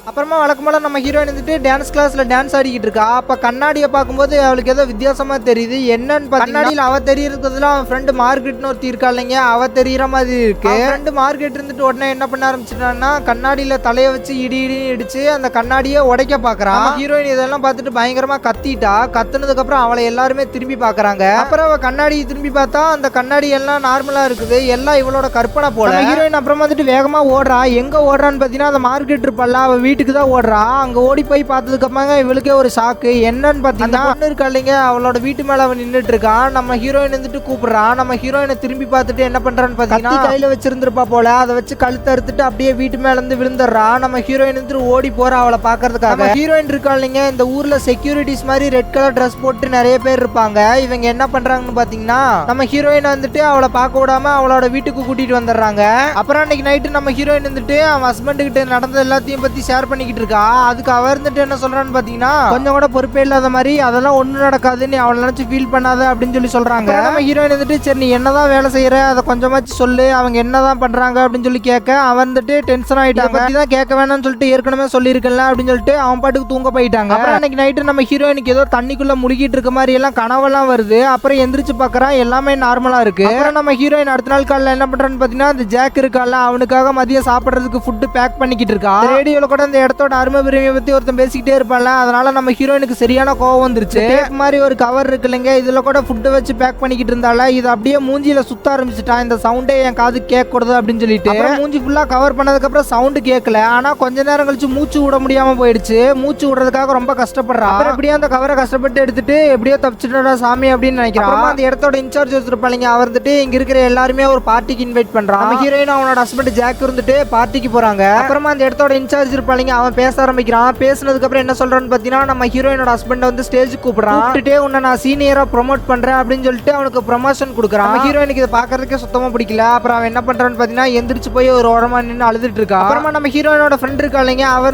அப்புறமா வழக்கம்போல நம்ம ஹீரோயின் வந்துட்டு டான்ஸ் கிளாஸ்ல டான்ஸ் ஆடிக்கிட்டு இருக்கா. அப்ப கண்ணாடியை பார்க்கும்போது அவளுக்கு ஏதோ வித்தியாசமா தெரியுது. என்னன்னு கண்ணாடியில் அவ தெரியறதுல அவன் ஃப்ரெண்டு மார்கெட்னு ஒருத்தி இருக்கா இல்லைங்க, அவ தெரியற மாதிரி இருக்கு. ஃப்ரெண்டு மார்கெட் இருந்துட்டு உடனே என்ன பண்ண ஆரம்பிச்சிட்டான்னா கண்ணாடியில தலைய வச்சு இடி இடிச்சு அந்த கண்ணாடியை உடைக்க பாக்குறான். ஹீரோயின் இதெல்லாம் பார்த்துட்டு பயங்கரமா கத்திட்டா. கத்துனதுக்கு அப்புறம் அவளை எல்லாருமே திரும்பி பாக்குறாங்க. அப்புறம் அவ கண்ணாடியை திரும்பி பார்த்தா அந்த கண்ணாடி எல்லாம் நார்மலா இருக்குது. எல்லாம் இவளோட கற்பனை போல. ஹீரோயின் அப்புறமா வந்துட்டு வேகமா ஓடுறா. எங்க ஓடுறான்னு பாத்தீங்கன்னா அந்த மார்க்கெட் இருப்பல்ல, அவ வீட்டுக்கு தான் ஓடுறா. அங்க ஓடி போய் பார்த்ததுக்கு அப்புறமா இவளுக்கே ஒரு ஷாக்கு. என்னன்னு பாத்தீங்கன்னா பொண்ணு இருக்கா இல்லைங்க, அவளோட வீட்டு மேல அவன் நின்றுட்டு இருக்கான். நம்ம ஹீரோயின் வந்துட்டு கூப்பிடுறான். நம்ம ஹீரோயினை திரும்பி பார்த்துட்டு என்ன பண்றான்னு பாத்தீங்கன்னா கையில வச்சிருந்திருப்பா போல, அதை வச்சு கழுத்து அறுத்துட்டு அப்படியே வீட்டு மேல இருந்து விழுந்துடுறா. நம்ம ஹீரோயின் வந்துட்டு ஓடி போறா அவளை பாக்குறதுக்காக. ஹீரோயின் இருக்கா இல்லைங்க, இந்த ஊர்ல செக்யூரிட்டிஸ் மாதிரி ரெட் கலர் ட்ரெஸ் போட்டு நிறைய பேர் இருப்பாங்க. இவங்க என்ன பண்றாங்கன்னு பாத்தீங்கன்னா நம்ம ஹீரோயின் வந்துட்டு அவளை பார்க்க விடாம அவளோட வீட்டுக்கு கூட்டிட்டு வந்துடுறாங்க. அப்புறம் அன்னைக்கு நைட்டு நம்ம ஹீரோயின் வந்துட்டு அவன் ஹஸ்பண்ட் கிட்ட நடந்த எல்லாத்தையும் பத்தி ஷேர் பண்ணிக்கிட்டு இருக்கா. அதுக்கு அவர் இருந்துட்டு என்ன சொல்றான்னு பாத்தீங்கன்னா கொஞ்சம் கூட பொறுப்பே இல்லாத மாதிரி அதெல்லாம் ஒண்ணும் நடக்காது, நீ அவளை நினைச்சு ஃபீல் பண்ணாத அப்படின்னு சொல்லி சொல்றாங்க. நம்ம ஹீரோயின் வந்துட்டு சரி நீ என்னதான் வேலை செய்யற அதை கொஞ்சமாச்சு சொல்லு, அவங்க என்னதான் பண்றாங்க அப்படின்னு சொல்லி கேட்க அவன் வந்துட்டு டென்ஷன் ஆயிட்டாங்க. பத்தி தான் கேட்க வேணாம்னு சொல்லிட்டு ஏற்கனவே சொல்லியிருக்கல அப்படின்னு சொல்லிட்டு அவன் பாட்டுக்கு தூங்க போயிட்டாங்க. அப்புறம் அன்னைக்கு நைட்டு நம்ம ஹீரோயினுக்கு ஏதோ தண்ணிக்குள்ள முழுகிட்டு இருக்க மாதிரி எல்லாம் கனவெல்லாம் வருது. அப்புறம் எந்திரிச்சு பாக்குறான் எல்லாமே நார்மலா இருக்கு. அப்புறம் நம்ம ஹீரோயின் அடுத்த நாள் காலையில என்ன பண்றான்னு பாத்தீங்கன்னா அந்த ஜாக் இருக்கால அவனுக்காக மதியம் சாப்பிடுறதுக்கு ஃபுட் பேக் பண்ணிக்கிட்டு இருக்கா. ரேடியோல கூட அந்த இடத்தோட அருமை பெருமையை பத்தி ஒருத்தன் பேசிக்கிட்டே இருப்பான்ல, அதனால நம்ம ஹீரோயினுக்கு சரியான கோவம் வந்துருச்சு. டேப் மாதிரி ஒரு கவர் இருக்கு இல்லைங்க, இதுல கூட ஃபுட் வச்சு பேக் பண்ணிக்கிட்டு இருந்தால இது அப்படியே மூஞ்சில சுத்த ஆரம்பிச்சுட்டான். இந்த சவுண்டே என் காது கேட்க கூடாது அப்படின்னு சொல்லிட்டு மூஞ்சி ஃபுல்லா கவர் பண்ணதுக்கு அப்புறம் சவுண்ட் கேட்கல. ஆனா கொஞ்ச நேரம் கழிச்சு மூச்சு விட முடியாம போயிடுச்சு. மூச்சு விடுறதுக்காக ரொம்ப கஷ்டப்படுறா. அப்புறம் எப்படியோ அந்த கவரை கஷ்டப்பட்டு எடுத்துட்டு எப்படியோ தப்பிச்சுட்டா சாமி அப்படின்னு நினைக்கிறான். அந்த இடத்தோட இன்சார்ஜ் வச்சிருப்பாங்க, அவர் வந்துட்டு இங்க இருக்கிற எல்லாருமே ஒரு பார்ட்டிக்கு இன்வைட் பண்றான். நம்ம ஹீரோயின் அவனோட ஹஸ்பண்ட் ஜாக் இருந்துட்டு பார்ட்டிக்கு போறாங்க. அப்புறமா அந்த இடத்தோட இன்சார்ஜ் இருப்பாங்க, அவன் பேச ஆரம்பிக்கிறான். பேசினதுக்கு அப்புறம் என்ன சொல்றான்னு பாத்தீங்கன்னா நம்ம ஹீரோயினோட ஹஸ்பண்ட் வந்து ஸ்டேஜுக்கு கூப்பிடுறான். கூப்பிட்டுட்டு உன்னை நான் சீனியரா ப்ரொமோட் பண்றேன் அப்படின்னு சொல்லிட்டு அவனுக்கு ப்ரமோஷன் கொடுக்குறான். நம்ம ஹீரோயினுக்கு இதை பாக்குறதுக்கே சுத்தமா பிடிக்கல. அப்புறம் அவன் என்ன பண்றான்னு பாத்தீங்கன்னா எந்திரிச்சு போய் ஒரு ஓரமா நின்று அழுதுட்டு இருக்கா. அப்புறமா நம்ம ஹீரோயினோட ஃப்ரெண்ட் இருக்கா இல்லைங்க, அவ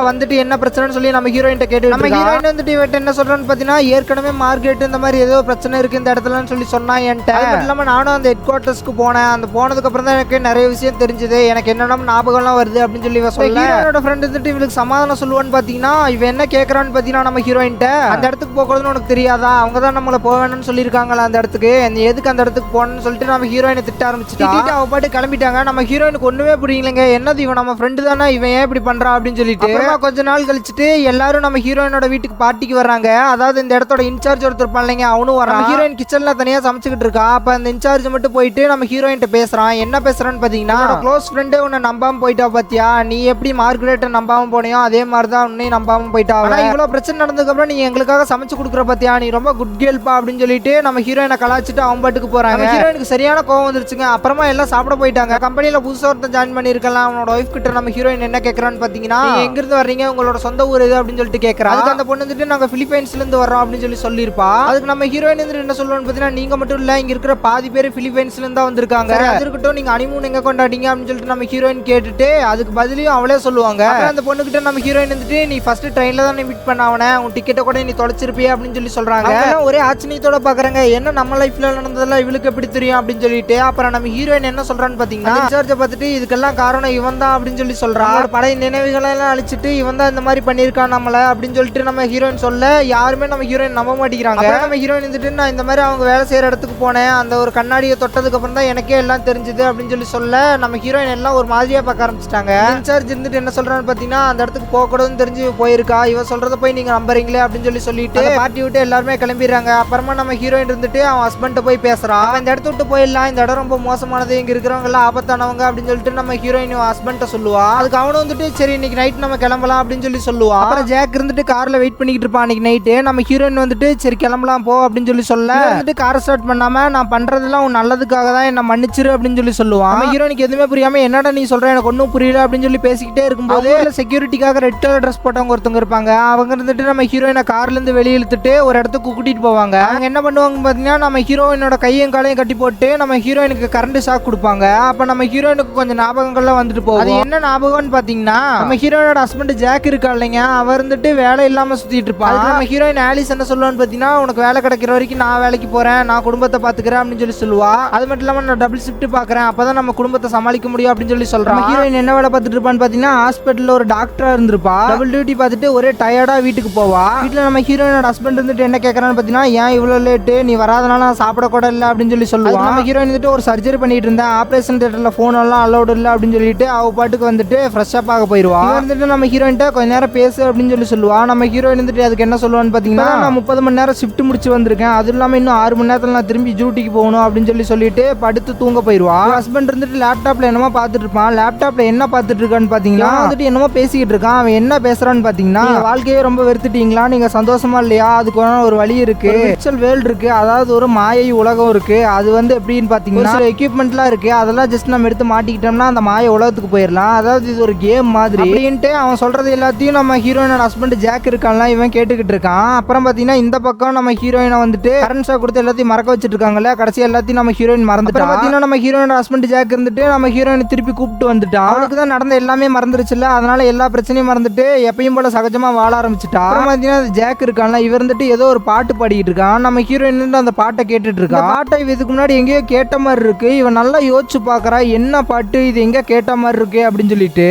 வந்துட்டு என்ன பிரச்சனைன்னு சொல்லி நம்ம ஹீரோயின் கேட்டு நம்ம ஹீரோயின் வந்துட்டு இவன் என்ன சொல்றான்னு பாத்தீங்கன்னா ஏற்கனவே மார்க்கெட் இந்த மாதிரி ஏதோ பிரச்சனை இருக்கு இந்த இடத்துலன்னு சொல்லி சொன்னா என்கிட்ட. அது மட்டும் இல்லாம நானும் அந்த ஹெட் குவார்டர்ஸ்க்கு போனேன். அந்த போனதுக்கு அப்புறம் தான் எனக்கு நிறைய விஷயம் தெரிஞ்சது, எனக்கு என்னென்ன ஞாபகம்லாம் வருது அப்படின்னு சொல்லி சொல்ல ஹீரோயினோட ஃப்ரெண்ட் வந்துட்டு இவளுக்கு சமாதானம் சொல்லுவான்னு பாத்தீங்கன்னா இவன் என்ன கேட்கறான்னு பாத்தீங்கன்னா நம்ம ஹீரோயின்ட்ட அந்த இடத்துக்கு போகணும்னு உனக்கு தெரியாதா, அவங்க தான் நம்மள போக வேணும்னு சொல்லியிருக்காங்களா அந்த இடத்துக்கு, எதுக்கு அந்த இடத்துக்கு போகணும்னு சொல்லிட்டு நம்ம ஹீரோயினை திட்ட ஆரம்பிச்சுட்டா. அவ பாட்டு கிளம்பிட்டாங்க. நம்ம ஹீரோயினுக்கு ஒண்ணுமே புரியலங்க, என்னது இவன் நம்ம ஃப்ரெண்டு தானே, இவன் ஏன் இப்படி பண்றான் அப்படின்னு சொல்லிட்டு கொஞ்ச நாள் கழிச்சுட்டு எல்லாரும் நம்ம ஹீரோயினோட வீட்டுக்கு பார்ட்டிக்கு வர்றாங்க. அதாவது இந்த இடத்தோட இன்சார்ஜ் ஒருத்தர் இல்லைங்க அவனும் வரான். ஹீரோயின் கிச்சன்ல தனியா சமைச்சுக்கிட்டு இருக்கா. அப்ப அந்த இன்சார்ஜ் மட்டும் போயிட்டு நம்ம ஹீரோயின் பேசுறான். என்ன பேசுறான்னு பாத்தீங்கன்னா க்ளோஸ் ஃப்ரெண்டு உன்னை நம்பாம போயிட்டா பாத்தியா, நீ எப்படி மார்கரெட்டை நம்பாம போனியோ அதே மாதிரிதான் உன்னையும் நம்பாம போயிட்டா. இவ்வளவு பிரச்சனை நடந்ததுக்கு அப்புறம் நீ எங்களுக்காக சமைச்சு கொடுக்குற பாத்தியா, நீ ரொம்ப குட் கேர்ள்பா அப்படின்னு சொல்லிட்டு நம்ம ஹீரோயினை கலாச்சிட்டு அவன் பாட்டுக்கு போறாங்க. ஹீரோயினுக்கு சரியான கோவம் வந்துருச்சுங்க. அப்புறமா எல்லாம் சாப்பிட போயிட்டாங்க. கம்பெனில புதுசா ஒருத்தன் ஜாயின் பண்ணிருக்கலாம். அவனோட ஒய்ஃப் கிட்ட நம்ம ஹீரோயின் என்ன கேட்கறான்னு பாத்தீங்கன்னா எங்க இருந்து வர்றீங்க, உங்களோட சொந்த ஊர் இது அப்படின்னு சொல்லிட்டு கேட்கறா. அதுக்கு அந்த பொண்ணு வந்துட்டு நாங்க பிலிப்பைன்ஸ்ல இருந்து வர்றோம் அப்படின்னு சொல்லியிருப்பா. அதுக்கு நம்ம ஹீரோயின் வந்துட்டு என்ன சொல்லுவான்னு பாத்தீங்கன்னா நீங்க மட்டும் இல்ல, இங்க இருக்கிற பாதி பேர் பிலிப்பைன்ஸ்ல இருந்து தான் வந்திருக்காங்க, அது இருக்கட்டும் நீங்க ஹனிமூன் எங்க கொண்டாடிங்க அப்படின்னு சொல்லிட்டு நம்ம ஹீரோயின் கேட்டுட்டு அதுக்கு பதிலையும் அவளே சொல்லுவாங்க. அந்த பொண்ணு கிட்ட நம்ம ஹீரோயின் வந்துட்டு நீ ஃபர்ஸ்ட் ட்ரெயின்ல தான் மீட் பண்ண அவனை, உன் டிக்கெட்டை கூட நீ தொலைச்சிருப்பியா அப்படின்னு சொல்லி சொல்றாங்க. ஒரே ஆச்சரியத்தோட பாக்குறாங்க, என்ன நம்ம லைஃப்ல நடந்ததெல்லாம் இவளுக்கு எப்படி தெரியும் அப்படின்னு சொல்லிட்டு. அப்புறம் நம்ம ஹீரோயின் என்ன சொல்றான்னு பாத்தீங்கன்னா இன்சார்ஜை பார்த்துட்டு இதுக்கெல்லாம் காரணம் இவன் தான் அப்படின்னு சொல்லி சொல்றான். பழைய நினைவுகளை எல்லாம் அழிச்சிட்டு இவன் தான் இந்த மாதிரி பண்ணிருக்கான் நம்மள அப்படின்னு சொல்லிட்டு நம்ம ஹீரோயின் சொல்ல யாருமே நம்ம ஹீரோயின் நம்ப மாட்டேங்கிறாங்க. நம்ம ஹீரோயின் வந்துட்டு நான் இந்த மாதிரி அவங்க வேலை செய்யற இடத்துக்கு போனேன், அந்த ஒரு கண்ணாடியை தொட்டதுக்கு அப்புறம் தான் எனக்கே எல்லாம் தெரிஞ்சது அப்படின்னு சொல்லி சொல்ல நம்ம ஹீரோயின் எல்லாம் ஒரு மாதிரியா பார்க்க ஆரம்பிச்சிட்டாங்க. இன்சார்ஜ் இருந்துட்டு என்ன சொல்றான்னு பாத்தீங்கன்னா அந்த இடத்துக்கு போக கூடாதுன்னு தெரிஞ்சு போயிருக்கா, இவ சொல்றத போய் நீங்க நம்புறீங்களே அப்படின்னு சொல்லிட்டு பார்ட்டி விட்டு எல்லாருமே கிளம்பிடுறாங்க. அப்புறமா நம்ம ஹீரோயின் இருந்துட்டு அவன் ஹஸ்பண்ட் போய் பேசுறான். இந்த இடத்த விட்டு போயிடலாம், இந்த இடம் ரொம்ப மோசமானது, இங்க இருக்கிறவங்க எல்லாம் ஆபத்தானவங்க அப்படின்னு சொல்லிட்டு நம்ம ஹீரோயின் ஹஸ்பண்ட சொல்லுவா. அதுக்கு அவனும் வந்துட்டு சரி இன்னைக்கு நைட் நம்ம கிளம்பலாம் அப்படின்னு சொல்லி சொல்லுவா. அப்புறம் ஜாக் இருந்துட்டு கார்ல வெயிட் பண்ணிக்கிட்டு இருப்பான். அன்னைக்கு நைட்டு நம்ம ஹீரோயின் வந்துட்டு சரி கிளம்பலாம் போ அப்படின்னு சொல்லி சொல்ல வந்துட்டு காரை ஸ்டார்ட் பண்ணாம நான் பண்றதெல்லாம் உன் நல்லதுக்காக தான் என்ன மன்னிச்சிரு அப்படின்னு சொல்லி சொல்லுவான். நம்ம ஹீரோயினுக்கு எதுவுமே புரியாம என்னடா நீ சொல்ற எனக்கு ஒன்னும் புரியல அப்படின்னு சொல்லி பேசிக்கிட்டே இருக்கும்போது செக்யூரிட்டிக்காக ரெட் கலர் ட்ரெஸ் போட்டவங்க ஒருத்தவங்க இருப்பாங்க. அவங்க இருந்துட்டு நம்ம ஹீரோயினை கார்ல இருந்து வெளியே இழுத்துட்டு ஒரு இடத்துக்கு கூட்டிட்டு போவாங்க. அவங்க என்ன பண்ணுவாங்க பாத்தீங்கன்னா நம்ம ஹீரோயினோட கையும் காலையும் கட்டி போட்டு நம்ம ஹீரோயினுக்கு கரண்ட் ஷாக் கொடுப்பாங்க. அப்ப நம்ம ஹீரோயினுக்கு கொஞ்சம் ஞாபகங்கள்லாம் வந்துட்டு போகும். அது என்ன ஞாபகம்னு பாத்தீங்கன்னா நம்ம ஹீரோயினோட ஹஸ்பண்ட் ஜாக் இருக்கா இல்லைங்க, அவர் இருந்துட்டு வேலை இல்லாம சுத்திட்டு இருப்பான். நம்ம ஹீரோயின் ஆலிஸ் என்ன சொல்லுவான்னு பாத்தீங்கன்னா உனக்கு வேலை கிடைக்கிற வரைக்கும் நான் வேலைக்கு போறேன், நான் குடும்பத்தை பாத்துக்கிறேன் அப்படின்னு சொல்லி சொல்லுவா. அது மட்டும் இல்லாம நான் டபுள் ஷிஃப்ட் பாக்குறேன், அப்பதான் நம்ம குடும்பத்தை சமாளிக்க முடியும் அப்படின்னு சொல்லி சொல்றான். ஹீரோயின் என்ன வேலை பார்த்துட்டு இருப்பான்னு பாத்தீங்கன்னா ஹாஸ்பிட்டல் ஹாஸ்பிட்டல்ல ஒரு டாக்டரா இருந்திருப்பா. டபுள் டியூட்டி பார்த்துட்டு ஒரே டயர்டா வீட்டுக்கு போவா. வீட்டுல நம்ம ஹீரோயினோட ஹஸ்பண்ட் இருந்துட்டு என்ன கேட்கறான்னு பாத்தீங்கன்னா, ஏன் இவ்வளவு லேட்டு, நீ வராதனால நான் சாப்பிட கூட இல்ல அப்படின்னு சொல்லி சொல்லுவான். நம்ம ஹீரோயின் வந்துட்டு ஒரு சர்ஜரி பண்ணிட்டு இருந்தேன், ஆபரேஷன் தியேட்டர்ல போன் எல்லாம் அலௌட் இல்ல அப்படின்னு சொல்லிட்டு அவ பாட்டுக்கு வந்துட்டு ஃப்ரெஷ் அப் ஆக போயிருவா. வந்துட்டு நம்ம ஹீரோயின்ட்ட கொஞ்ச நேரம் பேசு அப்படின்னு சொல்லி சொல்லுவா. நம்ம ஹீரோயின் வந்துட்டு அதுக்கு என்ன சொல்லுவான்னு பாத்தீங்கன்னா, நான் 30 மணி நேரம் ஷிஃப்ட் முடிச்சு வந்திருக்கேன், அது இல்லாம இன்னும் 6 மணி நேரத்துல நான் திரும்பி டியூட்டிக்கு போகணும் அப்படின்னு சொல்லிட்டு படுத்து தூங்க போயிருவா. ஹஸ்பண்ட் இருந்துட்டு லேப்டாப்ல என்னமோ பார்த்துட்டு இருப்பான். லேப்டாப்ல என்ன பார்த்துட்டு இருக்கான்னு பாத்தீங்கன்னா வந்துட்டு என்னமோ பேசிக்கிட்டு இருக்கான். அவன் என்ன பேசுறான்னு பாத்தீங்கன்னா, வாழ்க்கையே ரொம்ப வெறுத்துட்டீங்களா, நீங்க சந்தோஷமா இல்லையா, அதுக்கு ஒரு வழி இருக்கு, விர்ச்சுவல் வேர்ல்ட் இருக்கு, அதாவது ஒரு மாயை உலகம் இருக்கு. அது வந்து எப்படின்னு பாத்தீங்கன்னா சில எக்யூப்மெண்ட்லாம் இருக்கு, அதெல்லாம் ஜஸ்ட் நம்ம எடுத்து மாட்டிக்கிட்டோம்னா அந்த மாய உலகத்துக்கு போயிடலாம். அதாவது இது ஒரு கேம் மாதிரி அப்படின்ட்டு அவன் சொல்றது எல்லாத்தையும் நம்ம ஹீரோயினோட ஹஸ்பண்ட் ஜாக் இருக்கான்ல இவன் கேட்டுக்கிட்டு இருக்கான். அப்புறம் பாத்தீங்கன்னா இந்த பக்கம் நம்ம ஹீரோயினை வந்துட்டு கரன்ஸா கொடுத்து எல்லாத்தையும் மறக்க வச்சிட்டு இருக்காங்கல்ல. கடைசி எல்லாத்தையும் நம்ம ஹீரோயின் மறந்துட்டா. பாத்தீங்கன்னா நம்ம ஹீரோயினோட ஹஸ்பண்ட் ஜாக் இருந்துட்டு நம்ம ஹீரோயினை திருப்பி கூப்பிட்டு வந்துட்டான். அவனுக்கு தான் நடந்த எல்லாமே மறந்துருச்சுல, அதனால எல்லா பிரச்சனையும் மறந்துட்டு எப்பயும் போல சகஜமா வாழ ஆரம்பிச்சுட்டா. பாத்தீங்கன்னா ஜாக் இருக்கான்ல இவர் இருந்துட்டு ஏதோ ஒரு பாட்டு பாடிட்டு இருக்கான். நம்ம ஹீரோயின் அந்த பாட்டை கேட்டுட்டு இருக்கா. பாட்டை இதுக்கு முன்னாடி எங்கேயோ கேட்ட மாதிரி இருக்கு, இவன் நல்லா யோசிச்சு பாக்குறா என்ன பாட்டு இது, எங்க கேட்ட மாதிரி இருக்கு அப்படின்னு சொல்லிட்டு.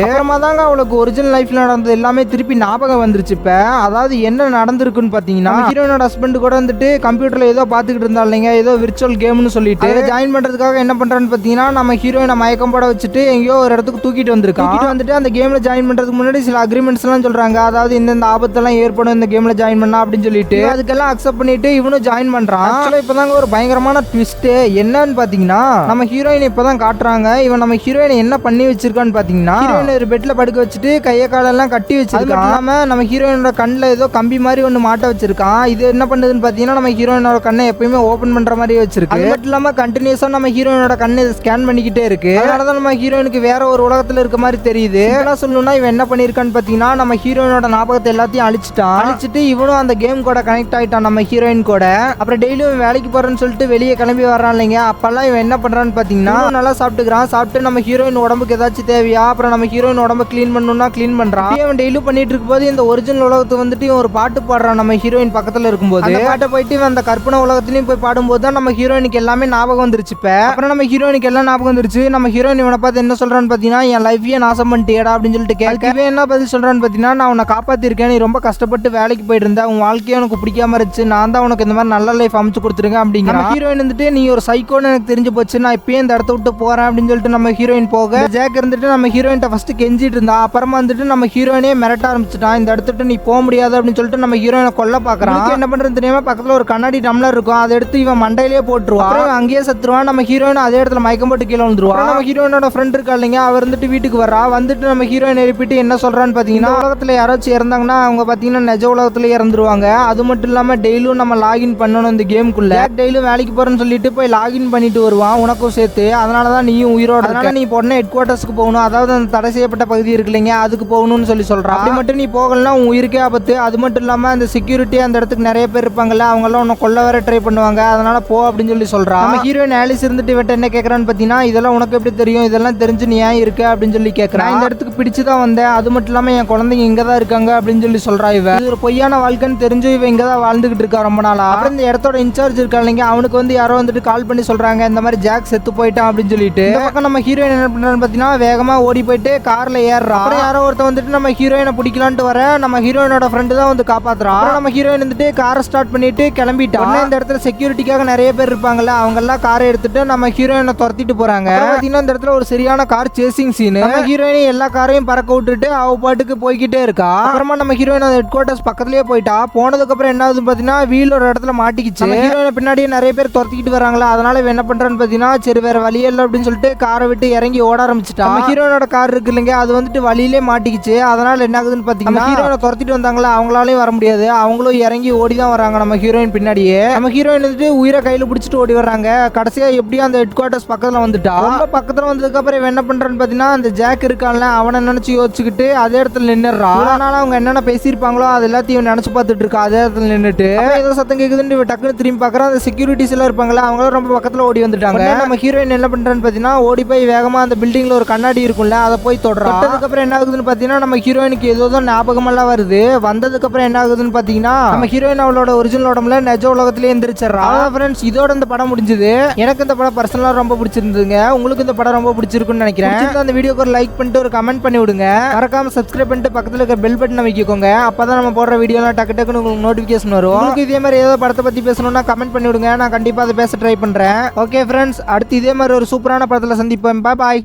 அப்புறமா தாங்க அவளுக்கு ஒரிஜினல் லைஃப்ல நடந்தது எல்லாமே திருப்பி ஞாபகம் வந்துருச்சு. இப்ப அதாவது என்ன நடந்திருக்குன்னு பாத்தீங்கன்னா, ஹீரோயினோட ஹஸ்பண்ட் கூட வந்துட்டு கம்ப்யூட்டர்ல ஏதோ பாத்துக்கிட்டு இருந்தா இல்லைங்க, ஏதோ விர்ச்சுவல் கேம்னு சொல்லிட்டு ஜாயின் பண்றதுக்காக என்ன பண்றான்னு பாத்தீங்கன்னா, நம்ம ஹீரோயினை மயக்கம் போட வச்சுட்டு எங்கேயோ ஒரு இடத்துக்கு தூக்கிட்டு வந்திருக்கான். வந்துட்டு அந்த கேம்ல ஜாயின் பண்றதுக்கு முன்னாடி சில அக்ரிமெண்ட்ஸ் எல்லாம் சொல்றாங்க, அதாவது இந்த ஆபத்தெல்லாம் ஏற்படும் இந்த கேம்ல ஜாயின் பண்ணா அப்படின்னு சொல்லிட்டு அதுக்கெல்லாம் அக்செப்ட் பண்ணிட்டு இவனும் ஜாயின் பண்றான். இப்பதாங்க ஒரு பயங்கரமான ட்விஸ்ட் என்னன்னு பாத்தீங்கன்னா, நம்ம ஹீரோயின் இப்பதான் காட்டுறாங்க. இவன் நம்ம ஹீரோயினை என்ன பண்ணி வச்சிருக்கான்னு பாத்தீங்கன்னா, ஹீரோயின் ஒரு பெட்ல படுக்க வச்சுட்டு கைய காலெல்லாம் கட்டி வச்சிருக்கான். நம்ம ஹீரோயினோட கண்ணுல ஏதோ கம்பி மாதிரி ஒண்ணு மாட்ட வச்சிருக்கான். இது என்ன பண்ணுதுன்னு பாத்தீங்கன்னா, நம்ம ஹீரோயினோட கண்ணை எப்பயுமே ஓபன் பண்ற மாதிரி வச்சிருக்கு. அது மட்டும் இல்லாம கண்டினியூஸா நம்ம ஹீரோயினோட கண்ணை ஸ்கேன் பண்ணிக்கிட்டே இருக்கு. அதனாலதான் நம்ம ஹீரோயினுக்கு வேற ஒரு உலகத்துல இருக்க மாதிரி தெரியுது. என்ன சொல்லணும்னா இவன் என்ன பண்ணிருக்கான்னு பாத்தீங்கன்னா, நம்ம ஹீரோயினோட ஞாபகத்தை எல்லாத்தையும் அழிச்சிட்டு இவனும் அந்த கேம் கூட கனெக்ட் ஆயிட்டான் நம்ம ஹீரோயின் கூட. அப்புறம் டெய்லியும் வேலைக்கு போறேன்னு சொல்லிட்டு வெளியே கிளம்பி வர்றான் இல்லைங்க. அப்பெல்லாம் இவன் என்ன பண்றான்னு பாத்தீங்கன்னா, நல்லா சாப்பிட்டுக்கிறான். சாப்பிட்டு நம்ம ஹீரோயின் உடம்புக்கு ஏதாச்சும் தேவையா, அப்புறம் நம்ம ஹீரோயின் உடம்பு கிளீன் பண்ணணும்னா கிளீன் பண்றான். இவன் டெய்லியும் பண்ணிட்டு இருக்கும்போது இந்த ஒரிஜினல் உலகத்துக்கு வந்துட்டு ஒரு பாட்டு பாடுறான் நம்ம ஹீரோயின் பக்கத்துல இருக்கும்போது. அந்த பாட்டை போயிட்டு இவன் அந்த கற்பனை உலகத்திலயும் போய் பாடும்போது தான் நம்ம ஹீரோயினுக்கு எல்லாமே ஞாபகம் வந்துருச்சு. இப்ப அப்புறம் நம்ம ஹீரோயினுக்கு எல்லாம் ஞாபகம் வந்துருச்சு. நம்ம ஹீரோயின் இவனை பார்த்து என்ன சொல்றான்னு பாத்தீங்கன்னா, என் லைஃபையே நாசம் பண்ணிட்டியடா அப்படின்னு சொல்லிட்டு கேட்க இவன் என்ன பதில் சொல்றான்னு பாத்தீங்கன்னா, நான் உன்னை காப்பாத்திருக்கேன், நீ ரொம்ப கஷ்டப்பட்டு வேலைக்கு போயிட்டு இருந்தா, உன் வாழ்க்கையே உனக்கு பிடிக்காம இருந்துச்சு, நான் தான் உனக்கு இந்த மாதிரி நல்ல லைஃப் அமைச்சு கொடுத்துருக்கேன் அப்படிங்கிற ஹீரோயின் வந்துட்டு, நீ ஒரு சைக்கோன்னு எனக்கு தெரிஞ்சு போச்சு, நான் இப்பயே இந்த இடத்த விட்டு போறேன் அப்படின்னு சொல்லிட்டு நம்ம ஹீரோயின் போக ஜாக் இருந்துட்டு நம்ம ஹீரோயின் ஃபர்ஸ்ட் கெஞ்சிட்டு இருந்தா. அப்புறமா வந்துட்டு நம்ம ஹீரோயினே மிரட்ட ஆரம்பிச்சுட்டான், இந்த இடத்துட்டு நீ போக முடியாது அப்படின்னு சொல்லிட்டு நம்ம ஹீரோயினை கொல்ல பாக்குறான். என்ன பண்றது தெரியாம பக்கத்துல ஒரு கண்ணாடி டம்ளர் இருக்கும், அதை எடுத்து இவன் மண்டையிலேயே போட்டுருவான். அங்கேயே சத்துருவான். நம்ம ஹீரோயின் அதே இடத்துல மயக்கம் போட்டு கீழே வந்துருவான். நம்ம ஹீரோயினோட ஃப்ரெண்ட் இருக்கா இல்லைங்க, அவர் வந்துட்டு வீட்டுக்கு வரா. வந்துட்டு நம்ம ஹீரோயின் எழுப்பிட்டு என்ன சொல்றான்னு பாத்தீங்கன்னா, உலகத்துல யாராச்சும் இறந்தாங்கன்னா அவங்க பாத்தீங்கன்னா நிஜ உலகத்துல இறந்துருவாங்க. அது மட்டும் இல்லாம டெய்லியும் நம்ம லாகின் பண்ணணும் இந்த கேமுக்குள்ள. டெய்லியும் வேலைக்கு போறேன்னு சொல்லிட்டு போய் லாகின் பண்ணிட்டு வருவான் உனக்கும் சேர்த்து. அதனாலதான் நீயும் உயிரோட இருக்க. நீ பொண்ணு ஹெட் குவார்டர்ஸ்க்கு போகணும், அதாவது அந்த தடை செய்யப்பட்ட பகுதி இருக்கு இல்லைங்க, அதுக்கு போகணும்னு சொல்லி சொல்றான். அப்படி மட்டும் நீ போகலன்னா உன் உயிருக்கே ஆபத்து. அது மட்டும் இல்லாம அந்த செக்யூரிட்டி அந்த இடத்துக்கு நிறைய பேர் இருப்பாங்கல்ல, அவங்க எல்லாம் உன்னை கொல்ல வர ட்ரை பண்ணுவாங்க, அதனால போ அப்படின்னு சொல்லி சொல்றான். நம்ம ஹீரோயின் ஆலிஸ் இருந்துட்டு இவட்ட என்ன கேட்கறான்னு பாத்தீங்கன்னா, இதெல்லாம் உனக்கு எப்படி தெரியும், இதெல்லாம் தெரிஞ்சு நீ ஏன் இருக்க அப்படின்னு சொல்லி கேட்கறான். இந்த இடத்துக்கு பிடிச்சுதான் வந்தேன், அது மட்டும் இல்லாம என் குழந்தைங்க இங்கதான் இருக்காங்க அப்படின்னு சொல்லி சொல்றா. இவ இது ஒரு பொய்யான வாழ்க்கைன்னு தெரிஞ்சு இவ இங்கதான் வாழ்ந்துகிட்டு இருக்கா ரொம்ப நாளா. அப்புறம் இந்த இடத்தோட இன்சார்ஜ் இருக்கா இல்லைங்க, அவனுக்கு வந்து யாரோ வந்துட்டு கால் பண்ணி சொல்றாங்க இந்த மாதிரி ஜாக் செத்து போயிட்டான் அப்படின்னு சொல்லிட்டு. இந்த பக்கம் நம்ம ஹீரோயின் என்ன பண்றான்னு பாத்தீங்கன்னா, வேகமா ஓடி போயிட்டு கார்ல ஏறுறா. அப்புறம் யாரோ ஒருத்தர் வந்துட்டு நம்ம ஹீரோயினை பிடிக்கலான்ட்டு வர நம்ம ஹீரோயினோட ஃப்ரெண்டு தான் வந்து காப்பாத்துறான். நம்ம ஹீரோயின் வந்துட்டு காரை ஸ்டார்ட் பண்ணிட்டு கிளம்பிட்டான். இந்த இடத்துல செக்யூரிட்டிக்காக நிறைய பேர் இருப்பாங்கல்ல, அவங்க எல்லாம் காரை எடுத்துட்டு நம்ம ஹீரோயினை துரத்திட்டு போறாங்க. பாத்தீங்கன்னா இந்த இடத்துல ஒரு சரியான கார் சேசிங் சீன். நம்ம ஹீரோயினை எல்லா காரையும் பறக்க விட்டுட்டு அவ பாட்டுக்கு போய்கிட்டே இருக்கா. அப்புறமா நம்ம ஹீரோயின் ஹெட் குவார்டர்ஸ் பக்கத்துலயே போயிட்டா. போனதுக்கு அப்புறம் என்ன ஆகுதுன்னு பாத்தீங்கன்னா, வீல் ஒரு இடத்துல மாட்டிக்கிச்சு. ஹீரோயினை பின்னாடியே நிறைய பேர் துரத்திக்கிட்டு வராங்களா, அதனால என்ன பண்றான்னு பாத்தீங்கன்னா, சரி வேற வழியே இல்லை அப்படின்னு சொல்லிட்டு காரை விட்டு இறங்கி ஓட ஆரம்பிச்சுட்டா. நம்ம ஹீரோயினோட கார் இருக்கு இல்லைங்க, அது வந்துட்டு வழியிலே மாட்டிக்கிச்சு. அதனால என்ன ஆகுதுன்னு பாத்தீங்கன்னா, ஹீரோயினை துரத்திட்டு வந்தாங்களா, அவங்களாலையும் வர முடியாது, அவங்களும் இறங்கி ஓடிதான் வராங்க நம்ம ஹீரோயின் பின்னாடியே. நம்ம ஹீரோயின் வந்துட்டு உயிரை கையில பிடிச்சிட்டு ஓடி வர்றாங்க. கடைசியா எப்படியும் அந்த ஹெட் குவார்டர்ஸ் பக்கத்துல வந்துட்டா. ரொம்ப பக்கத்துல வந்ததுக்கு அப்புறம் என்ன பண்றான்னு பாத்தீங்கன்னா, அந்த ஜாக் இருக்கான்ல அவனை நினைச்சு யோசிச்சுக்கிட்டு அதே இடத்துல நின்னுறான். அதனால அவங்க என்னென்ன பேசியிருப்பாங்களோ அது எல்லாத்தையும் நினைச்சு பார்த்துட்டு இருக்கா அதே இடத்துல நின்னுட்டு. ஏதோ சத்தம் கேக்குதுன்னு டக்குன்னு திரும்பி பாக்குறான். அந்த செக்யூரிட்டிஸ் எல்லாம் இருப்பாங்களா, அவங்களும் ரொம்ப பக்கத்துல ஓடி வந்துட்டாங்க. நம்ம ஹீரோயின் என்ன பண்றான்னு பாத்தீங்கன்னா, ஓடி போய் வேகமா அந்த பில்டிங்ல ஒரு கண்ணாடி இருக்கும்ல, அதை போய் தொடுறான். தொட்டதுக்கு அப்புறம் என்ன ஆகுதுன்னு பாத்தீங்கன்னா, நம்ம ஹீரோயினுக்கு ஏதோ ஞாபகம் எல்லாம் வருது. வந்ததுக்கு அப்புறம் என்ன ஆகுதுன்னு பாத்தீங்கன்னா, நம்ம ஹீரோயின் அவளோட ஒரிஜினல் உடம்புல நிஜ உலகத்திலே எந்திரிச்சிடறா. ஃப்ரெண்ட்ஸ், இதோட இந்த படம் முடிஞ்சது. எனக்கு இந்த படம் பர்சனலா ரொம்ப பிடிச்சிருந்ததுங்க. உங்களுக்கு இந்த படம் ரொம்ப பிடிச்சிருக்குன்னு நினைக்கிறேன். அந்த வீடியோக்கு ஒரு லைக் பண்ணிட்டு ஒரு கமெண்ட் பண்ணி விடுங்க. விடுங்க. மறக்காம சப்ஸ்கிரைப் பண்ணிட்டு பக்கத்துல இருக்க பெல் பட்டனை வைக்கோங்க. அப்பதான் நம்ம போடுற வீடியோலாம் டக்கு டக்குன்னு உங்களுக்கு நோட்டிபிகேஷன் வரும். உங்களுக்கு இதே மாதிரி ஏதோ படத்தை பத்தி பேசணும்னா கமெண்ட் பண்ணி விடுங்க. நான் கண்டிப்பா அதை பேச ட்ரை பண்றேன். ஓகே ஃப்ரெண்ட்ஸ், அடுத்து இதே மாதிரி ஒரு சூப்பரான படத்துல சந்திப்போம். பாய்.